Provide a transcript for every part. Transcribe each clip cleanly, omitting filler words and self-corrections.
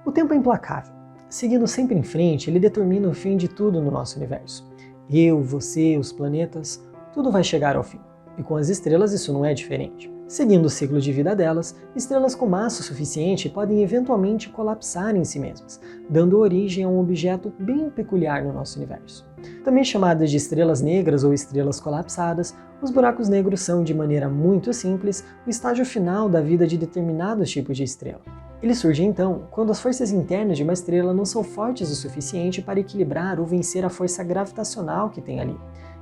O tempo é implacável. Seguindo sempre em frente, ele determina o fim de tudo no nosso universo. Eu, você, os planetas, tudo vai chegar ao fim. E com as estrelas isso não é diferente. Seguindo o ciclo de vida delas, estrelas com massa suficiente podem eventualmente colapsar em si mesmas, dando origem a um objeto bem peculiar no nosso universo. Também chamadas de estrelas negras ou estrelas colapsadas, os buracos negros são, de maneira muito simples, o estágio final da vida de determinados tipos de estrela. Eles surgem então quando as forças internas de uma estrela não são fortes o suficiente para equilibrar ou vencer a força gravitacional que tem ali.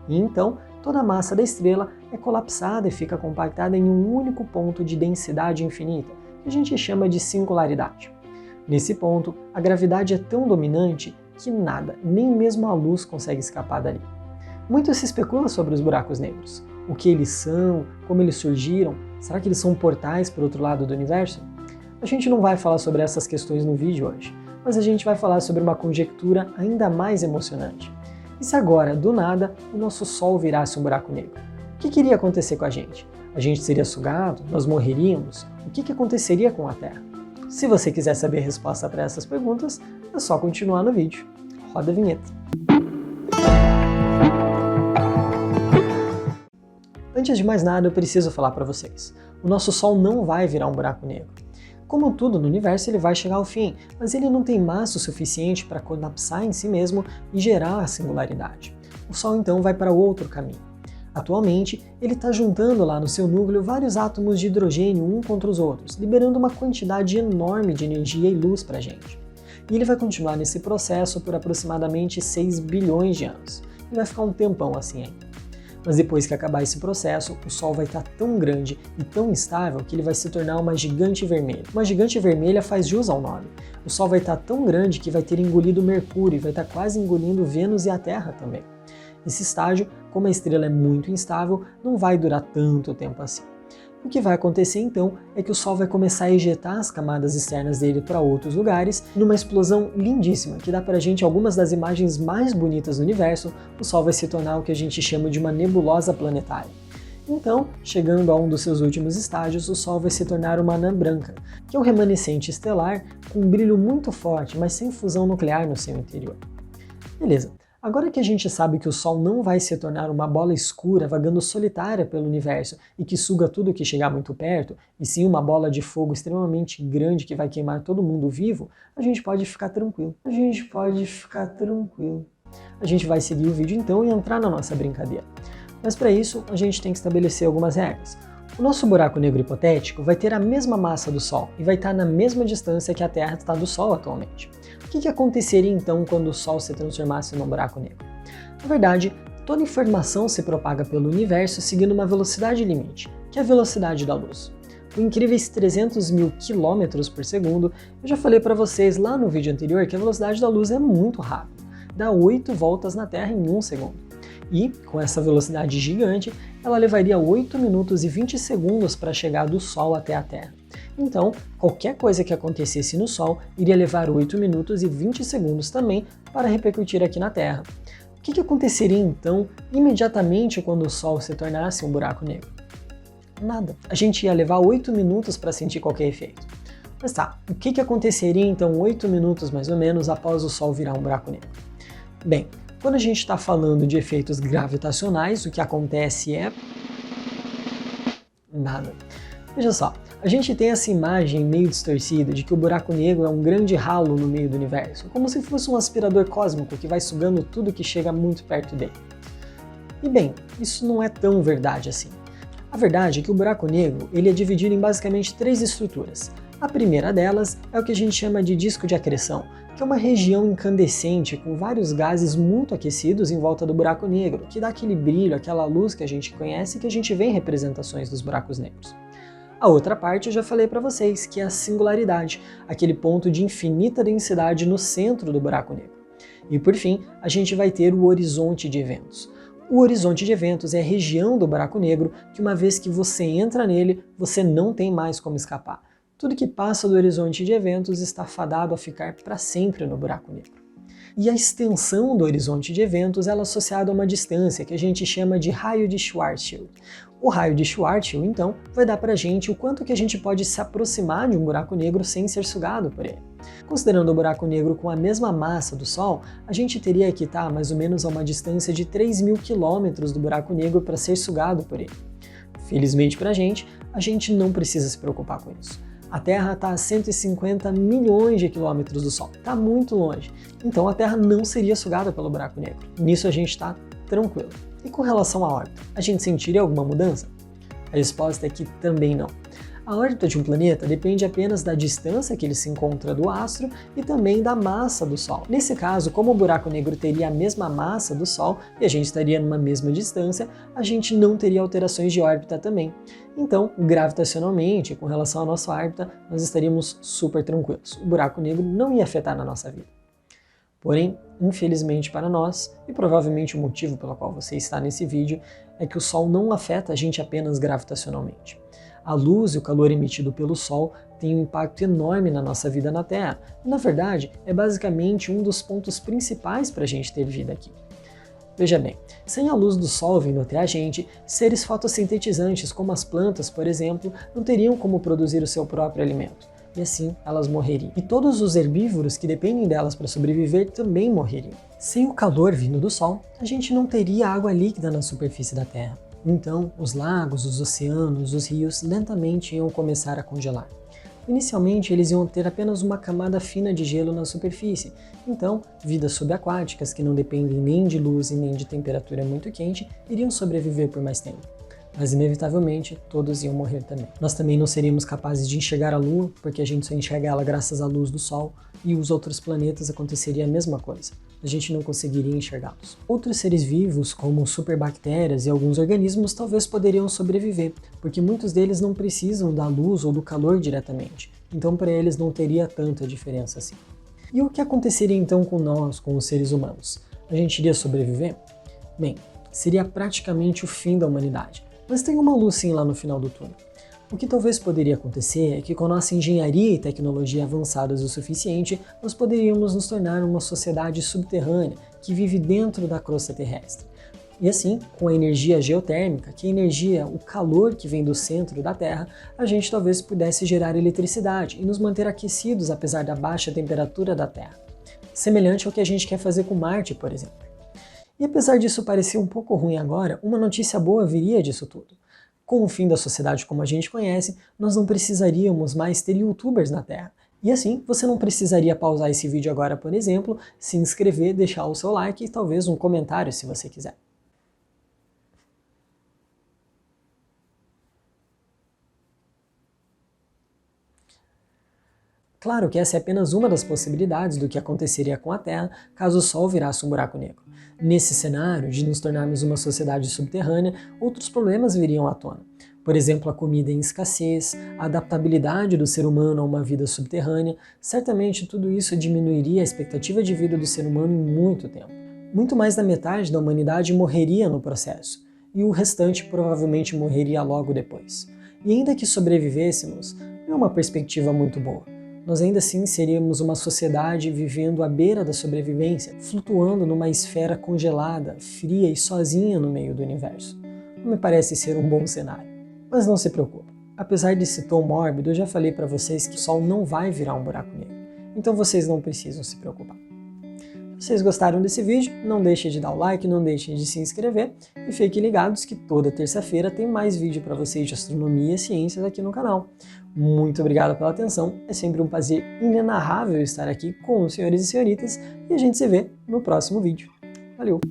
E então, toda a massa da estrela é colapsada e fica compactada em um único ponto de densidade infinita, que a gente chama de singularidade. Nesse ponto, a gravidade é tão dominante que nada, nem mesmo a luz consegue escapar dali. Muito se especula sobre os buracos negros. O que eles são, como eles surgiram, será que eles são portais para o outro lado do universo? A gente não vai falar sobre essas questões no vídeo hoje, mas a gente vai falar sobre uma conjectura ainda mais emocionante. E se agora, do nada, o nosso Sol virasse um buraco negro? O que iria acontecer com a gente? A gente seria sugado? Nós morreríamos? O que aconteceria com a Terra? Se você quiser saber a resposta para essas perguntas, é só continuar no vídeo. Roda a vinheta. Antes de mais nada, eu preciso falar para vocês. O nosso Sol não vai virar um buraco negro. Como tudo no universo, ele vai chegar ao fim, mas ele não tem massa o suficiente para colapsar em si mesmo e gerar a singularidade. O Sol então vai para outro caminho. Atualmente, ele está juntando lá no seu núcleo vários átomos de hidrogênio um contra os outros, liberando uma quantidade enorme de energia e luz para a gente. E ele vai continuar nesse processo por aproximadamente 6 bilhões de anos. E vai ficar um tempão assim ainda. Mas depois que acabar esse processo, o Sol vai estar tão grande e tão instável que ele vai se tornar uma gigante vermelha. Uma gigante vermelha faz jus ao nome. O Sol vai estar tão grande que vai ter engolido Mercúrio e vai estar quase engolindo Vênus e a Terra também. Esse estágio, como a estrela é muito instável, não vai durar tanto tempo assim. O que vai acontecer então é que o Sol vai começar a ejetar as camadas externas dele para outros lugares, e numa explosão lindíssima, que dá pra gente algumas das imagens mais bonitas do universo, o Sol vai se tornar o que a gente chama de uma nebulosa planetária. Então, chegando a um dos seus últimos estágios, o Sol vai se tornar uma anã branca, que é um remanescente estelar com um brilho muito forte, mas sem fusão nuclear no seu interior. Beleza. Agora que a gente sabe que o Sol não vai se tornar uma bola escura vagando solitária pelo universo e que suga tudo que chegar muito perto, e sim uma bola de fogo extremamente grande que vai queimar todo mundo vivo, a gente pode ficar tranquilo. A gente vai seguir o vídeo então e entrar na nossa brincadeira. Mas para isso, a gente tem que estabelecer algumas regras. O nosso buraco negro hipotético vai ter a mesma massa do Sol e vai estar na mesma distância que a Terra está do Sol atualmente. O que aconteceria então quando o Sol se transformasse num buraco negro? Na verdade, toda informação se propaga pelo universo seguindo uma velocidade limite, que é a velocidade da luz. Com incríveis 300 mil km por segundo, eu já falei para vocês lá no vídeo anterior que a velocidade da luz é muito rápida, dá 8 voltas na Terra em 1 segundo. E, com essa velocidade gigante, ela levaria 8 minutos e 20 segundos para chegar do Sol até a Terra. Então, qualquer coisa que acontecesse no Sol iria levar 8 minutos e 20 segundos também para repercutir aqui na Terra. O que aconteceria então imediatamente quando o Sol se tornasse um buraco negro? Nada. A gente ia levar 8 minutos para sentir qualquer efeito. Mas tá, o que aconteceria então 8 minutos mais ou menos após o Sol virar um buraco negro? Bem, quando a gente está falando de efeitos gravitacionais, o que acontece é nada. Veja só, a gente tem essa imagem meio distorcida de que o buraco negro é um grande ralo no meio do universo, como se fosse um aspirador cósmico que vai sugando tudo que chega muito perto dele. E bem, isso não é tão verdade assim. A verdade é que o buraco negro ele é dividido em basicamente 3 estruturas. A primeira delas é o que a gente chama de disco de acreção, que é uma região incandescente com vários gases muito aquecidos em volta do buraco negro, que dá aquele brilho, aquela luz que a gente conhece e que a gente vê em representações dos buracos negros. A outra parte eu já falei para vocês, que é a singularidade, aquele ponto de infinita densidade no centro do buraco negro. E por fim, a gente vai ter o horizonte de eventos. O horizonte de eventos é a região do buraco negro que uma vez que você entra nele, você não tem mais como escapar. Tudo que passa do horizonte de eventos está fadado a ficar para sempre no buraco negro. E a extensão do horizonte de eventos ela é associada a uma distância que a gente chama de raio de Schwarzschild. O raio de Schwarzschild, então, vai dar pra gente o quanto que a gente pode se aproximar de um buraco negro sem ser sugado por ele. Considerando o buraco negro com a mesma massa do Sol, a gente teria que estar mais ou menos a uma distância de 3.000 km do buraco negro para ser sugado por ele. Felizmente pra gente, a gente não precisa se preocupar com isso. A Terra está a 150 milhões de quilômetros do Sol, está muito longe, então a Terra não seria sugada pelo buraco negro. Nisso a gente está tranquilo. E com relação à órbita, a gente sentiria alguma mudança? A resposta é que também não. A órbita de um planeta depende apenas da distância que ele se encontra do astro e também da massa do Sol. Nesse caso, como o buraco negro teria a mesma massa do Sol e a gente estaria numa mesma distância, a gente não teria alterações de órbita também. Então, gravitacionalmente, com relação à nossa órbita, nós estaríamos super tranquilos. O buraco negro não ia afetar na nossa vida. Porém, infelizmente para nós, e provavelmente o motivo pelo qual você está nesse vídeo, é que o Sol não afeta a gente apenas gravitacionalmente. A luz e o calor emitido pelo Sol têm um impacto enorme na nossa vida na Terra. E, na verdade, é basicamente um dos pontos principais para a gente ter vida aqui. Veja bem, sem a luz do Sol vindo até a gente, seres fotossintetizantes como as plantas, por exemplo, não teriam como produzir o seu próprio alimento. E assim, elas morreriam. E todos os herbívoros que dependem delas para sobreviver também morreriam. Sem o calor vindo do Sol, a gente não teria água líquida na superfície da Terra. Então, os lagos, os oceanos, os rios lentamente iam começar a congelar. Inicialmente, eles iam ter apenas uma camada fina de gelo na superfície, então, vidas subaquáticas que não dependem nem de luz e nem de temperatura muito quente iriam sobreviver por mais tempo. Mas, inevitavelmente, todos iam morrer também. Nós também não seríamos capazes de enxergar a Lua, porque a gente só enxerga ela graças à luz do Sol, e os outros planetas aconteceria a mesma coisa. A gente não conseguiria enxergá-los. Outros seres vivos, como superbactérias e alguns organismos, talvez poderiam sobreviver, porque muitos deles não precisam da luz ou do calor diretamente, então para eles não teria tanta diferença assim. E o que aconteceria então com nós, com os seres humanos? A gente iria sobreviver? Bem, seria praticamente o fim da humanidade. Mas tem uma luz sim lá no final do túnel. O que talvez poderia acontecer é que com a nossa engenharia e tecnologia avançadas o suficiente, nós poderíamos nos tornar uma sociedade subterrânea que vive dentro da crosta terrestre. E assim, com a energia geotérmica, que é a energia, o calor que vem do centro da Terra, a gente talvez pudesse gerar eletricidade e nos manter aquecidos apesar da baixa temperatura da Terra. Semelhante ao que a gente quer fazer com Marte, por exemplo. E apesar disso parecer um pouco ruim agora, uma notícia boa viria disso tudo. Com o fim da sociedade como a gente conhece, nós não precisaríamos mais ter youtubers na Terra. E assim, você não precisaria pausar esse vídeo agora, por exemplo, se inscrever, deixar o seu like e talvez um comentário se você quiser. Claro que essa é apenas uma das possibilidades do que aconteceria com a Terra caso o Sol virasse um buraco negro. Nesse cenário de nos tornarmos uma sociedade subterrânea, outros problemas viriam à tona. Por exemplo, a comida em escassez, a adaptabilidade do ser humano a uma vida subterrânea, certamente tudo isso diminuiria a expectativa de vida do ser humano em muito tempo. Muito mais da metade da humanidade morreria no processo, e o restante provavelmente morreria logo depois. E ainda que sobrevivêssemos, não é uma perspectiva muito boa. Nós ainda assim seríamos uma sociedade vivendo à beira da sobrevivência, flutuando numa esfera congelada, fria e sozinha no meio do universo. Não me parece ser um bom cenário. Mas não se preocupe. Apesar desse tom mórbido, eu já falei para vocês que o Sol não vai virar um buraco negro. Então vocês não precisam se preocupar. Se vocês gostaram desse vídeo, não deixem de dar o like, não deixem de se inscrever e fiquem ligados que toda terça-feira tem mais vídeo para vocês de astronomia e ciências aqui no canal. Muito obrigado pela atenção, é sempre um prazer inenarrável estar aqui com os senhores e senhoritas e a gente se vê no próximo vídeo. Valeu!